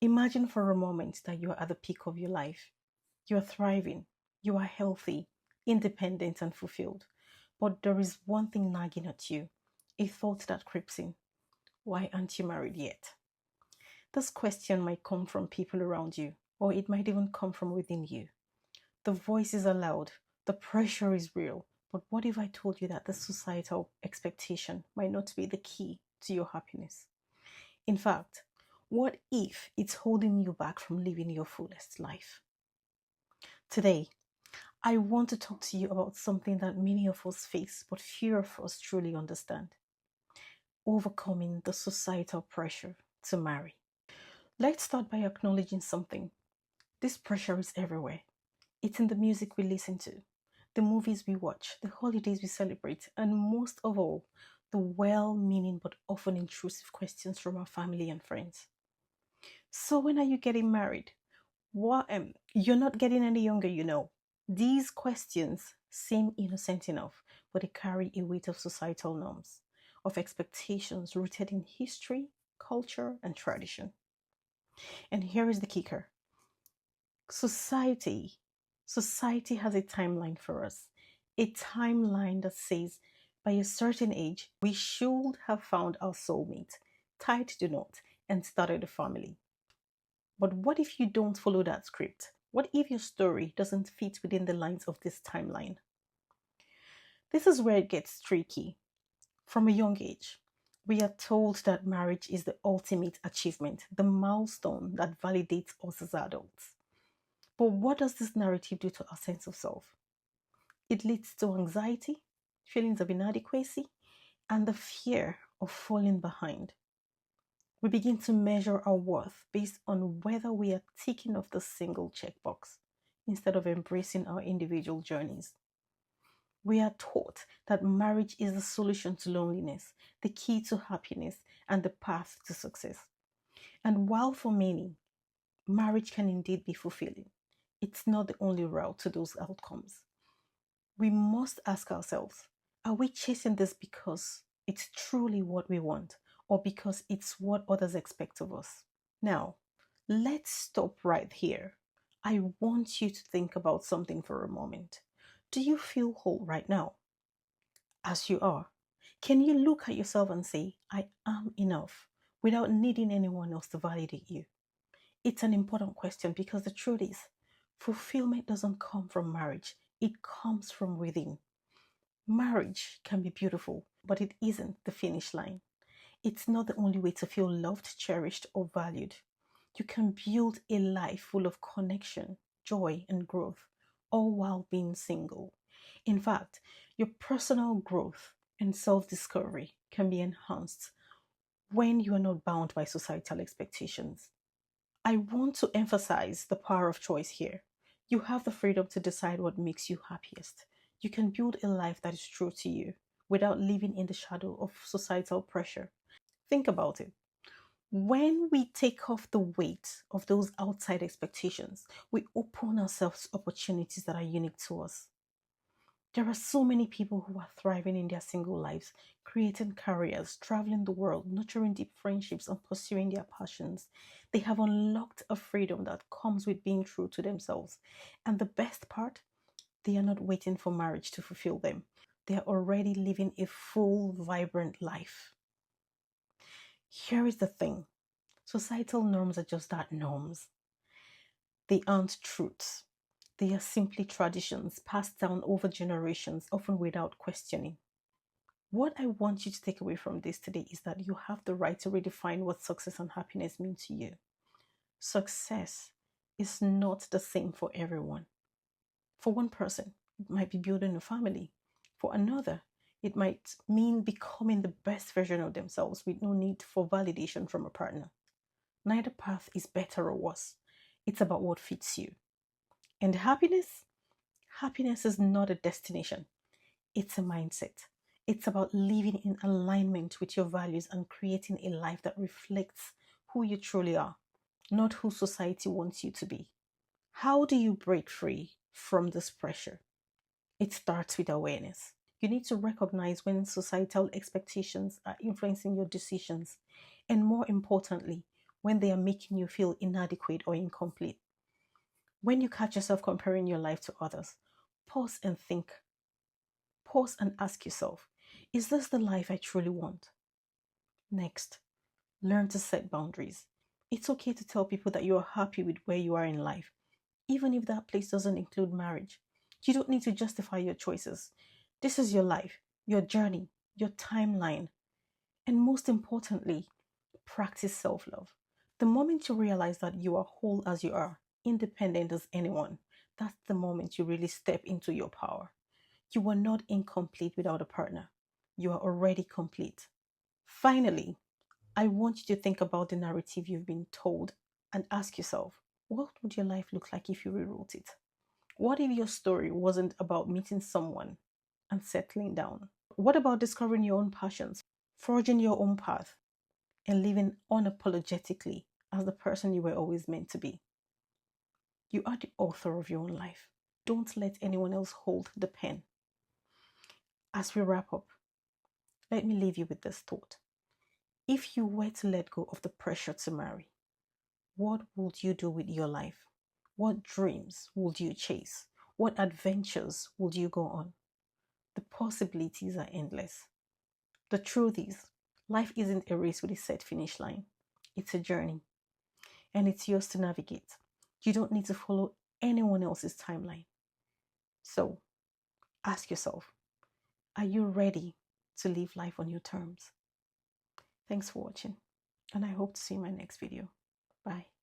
Imagine for a moment that you are at the peak of your life. You are thriving, you are healthy, independent, and fulfilled. But there is one thing nagging at you, a thought that creeps in. Why aren't you married yet? This question might come from people around you, or it might even come from within you. The voices are loud, the pressure is real. But what if I told you that the societal expectation might not be the key to your happiness? In fact, what if it's holding you back from living your fullest life? Today, I want to talk to you about something that many of us face, but few of us truly understand: overcoming the societal pressure to marry. Let's start by acknowledging something. This pressure is everywhere. It's in the music we listen to, the movies we watch, the holidays we celebrate, and most of all, the well meaning but often intrusive questions from our family and friends. So, when are you getting married? What? You're not getting any younger, you know. These questions seem innocent enough, but they carry a weight of societal norms, of expectations rooted in history, culture, and tradition. And here is the kicker: society. Society has a timeline for us, a timeline that says by a certain age, we should have found our soulmate, tied to the knot, and started a family. But what if you don't follow that script? What if your story doesn't fit within the lines of this timeline? This is where it gets tricky. From a young age, we are told that marriage is the ultimate achievement, the milestone that validates us as adults. But what does this narrative do to our sense of self? It leads to anxiety, feelings of inadequacy, and the fear of falling behind. We begin to measure our worth based on whether we are ticking off the single checkbox instead of embracing our individual journeys. We are taught that marriage is the solution to loneliness, the key to happiness, and the path to success. And while for many, marriage can indeed be fulfilling, it's not the only route to those outcomes. We must ask ourselves, are we chasing this because it's truly what we want, or because it's what others expect of us? Now, let's stop right here. I want you to think about something for a moment. Do you feel whole right now? As you are, can you look at yourself and say, I am enough, without needing anyone else to validate you? It's an important question because the truth is, fulfillment doesn't come from marriage, it comes from within. Marriage can be beautiful, but it isn't the finish line. It's not the only way to feel loved, cherished, or valued. You can build a life full of connection, joy, and growth, all while being single. In fact, your personal growth and self discovery can be enhanced when you are not bound by societal expectations. I want to emphasize the power of choice here. You have the freedom to decide what makes you happiest. You can build a life that is true to you without living in the shadow of societal pressure. Think about it. When we take off the weight of those outside expectations, we open ourselves opportunities that are unique to us. There are so many people who are thriving in their single lives, creating careers, traveling the world, nurturing deep friendships, and pursuing their passions. They have unlocked a freedom that comes with being true to themselves. And the best part, they are not waiting for marriage to fulfill them. They are already living a full, vibrant life. Here is the thing: societal norms are just that, norms. They aren't truths. They are simply traditions passed down over generations, often without questioning. What I want you to take away from this today is that you have the right to redefine what success and happiness mean to you. Success is not the same for everyone. For one person, it might be building a family. For another, it might mean becoming the best version of themselves with no need for validation from a partner. Neither path is better or worse. It's about what fits you. And happiness? Happiness is not a destination, it's a mindset. It's about living in alignment with your values and creating a life that reflects who you truly are, not who society wants you to be. How do you break free from this pressure? It starts with awareness. You need to recognize when societal expectations are influencing your decisions, and more importantly, when they are making you feel inadequate or incomplete. When you catch yourself comparing your life to others, pause and think. Pause and ask yourself, is this the life I truly want? Next, learn to set boundaries. It's okay to tell people that you are happy with where you are in life, even if that place doesn't include marriage. You don't need to justify your choices. This is your life, your journey, your timeline. And most importantly, practice self love. The moment you realize that you are whole as you are, independent as anyone, that's the moment you really step into your power. You are not incomplete without a partner. You are already complete. Finally, I want you to think about the narrative you've been told and ask yourself, what would your life look like if you rewrote it? What if your story wasn't about meeting someone and settling down? What about discovering your own passions, forging your own path, and living unapologetically as the person you were always meant to be? You are the author of your own life. Don't let anyone else hold the pen. As we wrap up, let me leave you with this thought. If you were to let go of the pressure to marry, what would you do with your life? What dreams would you chase? What adventures would you go on? The possibilities are endless. The truth is, life isn't a race with a set finish line. It's a journey, and it's yours to navigate. You don't need to follow anyone else's timeline. So, ask yourself, are you ready to live life on your terms? Thanks for watching, and I hope to see you in my next video. Bye.